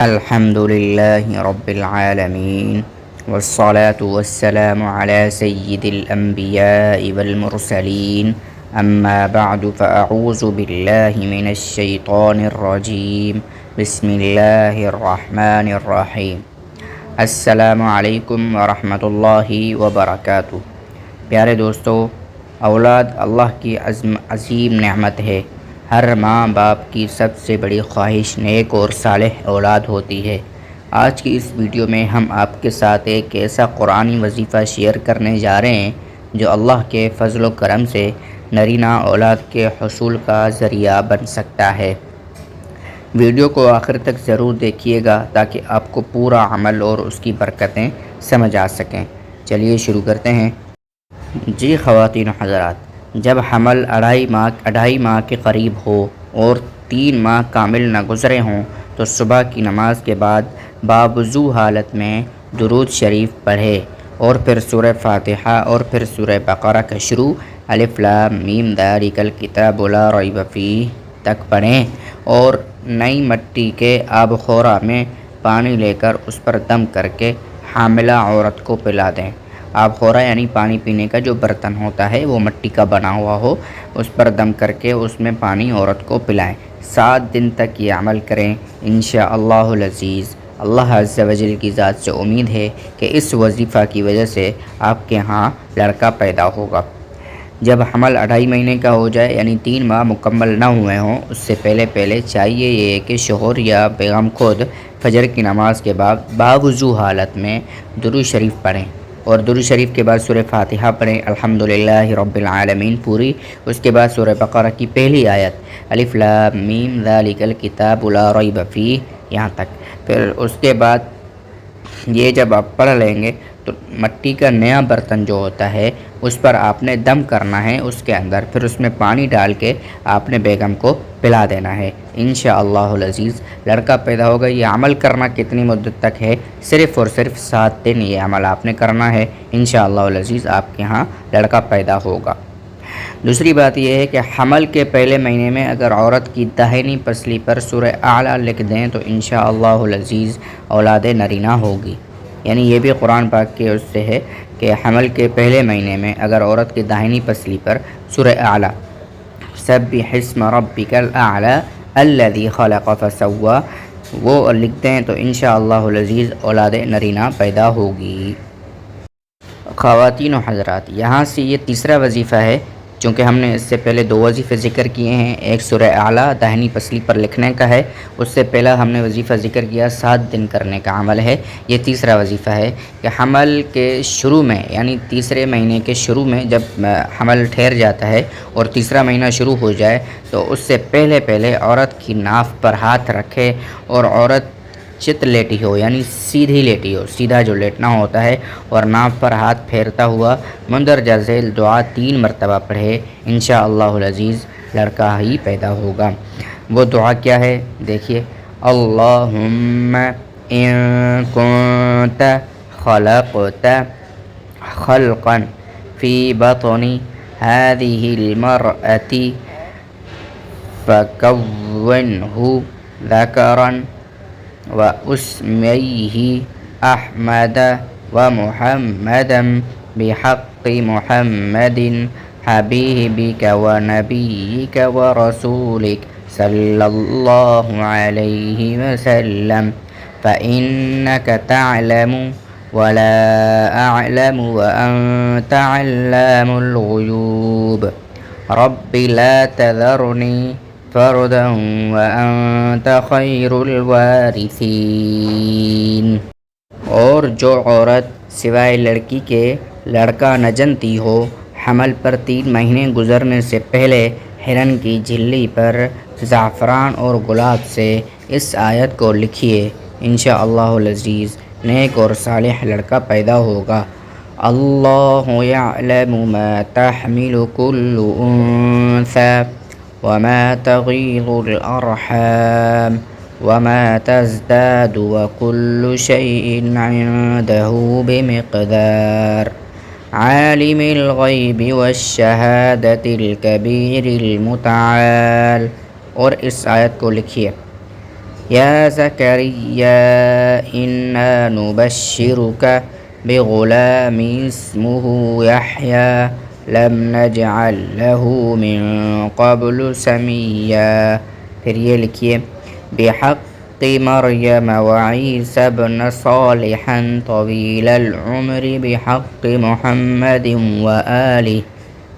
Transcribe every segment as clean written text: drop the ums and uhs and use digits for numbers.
الحمد لله رب العالمين والصلاة والسلام على سيد الأنبياء والمرسلين أما بعد فأعوذ بالله من الشيطان الرجيم بسم الله الرحمن الرحيم السلام علیکم ورحمۃ اللہ وبرکاتہ۔ پیارے دوستو، اولاد اللہ کی عظیم نعمت ہے۔ ہر ماں باپ کی سب سے بڑی خواہش نیک اور صالح اولاد ہوتی ہے۔ آج کی اس ویڈیو میں ہم آپ کے ساتھ ایک ایسا قرآنی وظیفہ شیئر کرنے جا رہے ہیں جو اللہ کے فضل و کرم سے نرینہ اولاد کے حصول کا ذریعہ بن سکتا ہے۔ ویڈیو کو آخر تک ضرور دیکھیے گا تاکہ آپ کو پورا عمل اور اس کی برکتیں سمجھ آ سکیں۔ چلیے شروع کرتے ہیں۔ جی خواتین و حضرات، جب حمل اڑھائی ماہ کے قریب ہو اور 3 ماہ کامل نہ گزرے ہوں تو صبح کی نماز کے بعد باوضو حالت میں درود شریف پڑھے اور پھر سورہ فاتحہ اور پھر سورہ بقرہ کا شروع الف لام میم ذالک الکتاب لا ریب فیہ تک پڑھیں اور نئی مٹی کے آب خورا میں پانی لے کر اس پر دم کر کے حاملہ عورت کو پلا دیں۔ آب خورا یعنی پانی پینے کا جو برتن ہوتا ہے وہ مٹی کا بنا ہوا ہو، اس پر دم کر کے اس میں پانی عورت کو پلائیں۔ 7 دن تک یہ عمل کریں انشاءاللہ العزیز۔ اللہ عز و جل کی ذات سے امید ہے کہ اس وظیفہ کی وجہ سے آپ کے ہاں لڑکا پیدا ہوگا۔ جب حمل 2.5 مہینے کا ہو جائے یعنی 3 ماہ مکمل نہ ہوئے ہوں، اس سے پہلے چاہیے یہ کہ شوہر یا بیگم خود فجر کی نماز کے بعد باوضو حالت میں درود شریف پڑھیں اور درود شریف کے بعد سورہ فاتحہ پڑھیں الحمدللہ رب العالمین پوری، اس کے بعد سورہ بقرہ کی پہلی آیت الف لام میم ذالک الکتاب لا ریب فیہ یہاں تک۔ پھر اس کے بعد یہ جب آپ پڑھ لیں گے تو مٹی کا نیا برتن جو ہوتا ہے اس پر آپ نے دم کرنا ہے اس کے اندر، پھر اس میں پانی ڈال کے آپ نے بیگم کو پلا دینا ہے۔ انشاءاللہ العزیز لڑکا پیدا ہوگا۔ یہ عمل کرنا کتنی مدت تک ہے؟ صرف اور صرف 7 دن یہ عمل آپ نے کرنا ہے۔ انشاءاللہ العزیز آپ کے ہاں لڑکا پیدا ہوگا۔ دوسری بات یہ ہے کہ حمل کے پہلے مہینے میں اگر عورت کی داہنی پسلی پر سورہ اعلیٰ لکھ دیں تو انشاءاللہ العزیز اولاد نرینہ ہوگی۔ یعنی یہ بھی قرآن پاک کے اس سے ہے کہ حمل کے پہلے مہینے میں اگر عورت کی داہنی پسلی پر سورہ اعلیٰ سبح اسم ربک الاعلیٰ الذی خلق فسوی وہ لکھ دیں تو انشاءاللہ العزیز اولاد نرینہ پیدا ہوگی۔ خواتین و حضرات، یہاں سے یہ تیسرا وظیفہ ہے، چونکہ ہم نے اس سے پہلے 2 وظیفے ذکر کیے ہیں۔ ایک سورہ اعلیٰ داہنی پسلی پر لکھنے کا ہے، اس سے پہلا ہم نے وظیفہ ذکر کیا 7 دن کرنے کا عمل ہے۔ یہ تیسرا وظیفہ ہے کہ حمل کے شروع میں یعنی تیسرے مہینے کے شروع میں جب حمل ٹھہر جاتا ہے اور تیسرا مہینہ شروع ہو جائے تو اس سے پہلے عورت کی ناف پر ہاتھ رکھے اور عورت چت لیٹی ہو یعنی سیدھی لیٹی ہو، سیدھا جو لیٹنا ہوتا ہے، اور ناف پر ہاتھ پھیرتا ہوا مندرجہ ذیل دعا 3 مرتبہ پڑھے انشاءاللہ العزیز لڑکا ہی پیدا ہوگا۔ وہ دعا کیا ہے دیکھیے، اللہم ان کنت خلقت خلقا فی بطن هذه المرأة فکونہ ذکرا واسمیہ احمد ومحمدا بحق محمد حبیبک ونبیک ورسولک صلی اللہ علیہ وسلم فإنک تعلم ولا أعلم وأنت علام الغیوب رب لا تذرنی فردا وأنت خیر الوارثین۔ اور جو عورت سوائے لڑکی کے لڑکا نہ جنتی ہو، حمل پر 3 مہینے گزرنے سے پہلے ہرن کی جھلی پر زعفران اور گلاب سے اس آیت کو لکھیے انشاءاللہ العزیز نیک اور صالح لڑکا پیدا ہوگا۔ اللہ یعلم ما تحمل کل انثی وما تغیض الارحام وما تزداد وكل شيء عنده بمقدار عالم الغیب والشہادة الکبیر المتعال۔ اور اس آیت کو لکھیے يا زكريا إنا نبشرك بغلام اسمه يحيى لم نجعل له من قبل سميا. پھر یہ لکھیے بحق مریم وعیسی ابن صالحا طویل العمر بحق محمد وآلہ.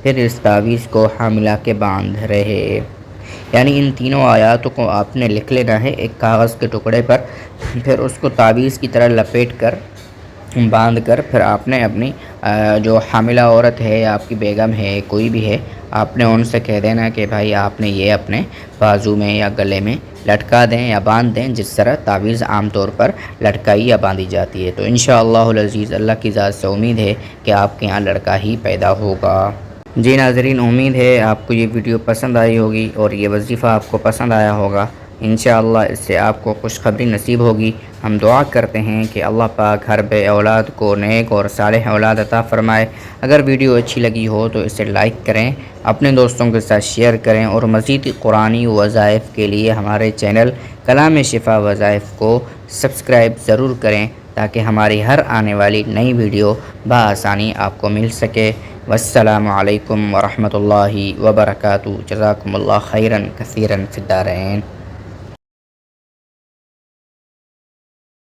پھر اس تعویذ کو حاملہ کے باندھ رہے، یعنی ان تینوں آیاتوں کو آپ نے لکھ لینا ہے ایک کاغذ کے ٹکڑے پر، پھر اس کو تعویذ کی طرح لپیٹ کر باندھ کر پھر آپ نے اپنی جو حاملہ عورت ہے یا آپ کی بیگم ہے کوئی بھی ہے، آپ نے ان سے کہہ دینا کہ بھائی آپ نے یہ اپنے بازو میں یا گلے میں لٹکا دیں یا باندھ دیں، جس طرح تعویذ عام طور پر لٹکائی یا باندھی جاتی ہے. تو انشاءاللہ العزیز اللہ کی ذات سے امید ہے کہ آپ کے یہاں لڑکا ہی پیدا ہوگا. جی ناظرین، امید ہے آپ کو یہ ویڈیو پسند آئی ہوگی اور یہ وظیفہ آپ کو پسند آیا ہوگا. انشاءاللہ اس سے آپ کو خوشخبری نصیب ہوگی. ہم دعا کرتے ہیں کہ اللہ پاک ہر بے اولاد کو نیک اور صالح اولاد عطا فرمائے. اگر ویڈیو اچھی لگی ہو تو اسے لائک کریں، اپنے دوستوں کے ساتھ شیئر کریں اور مزید قرآنی وظائف کے لیے ہمارے چینل کلام شفا وظائف کو سبسکرائب ضرور کریں تاکہ ہماری ہر آنے والی نئی ویڈیو بآسانی آپ کو مل سکے. والسلام علیکم ورحمۃ اللہ وبرکاتہ. جزاکم اللہ خیرا کثیرا فی الدارین.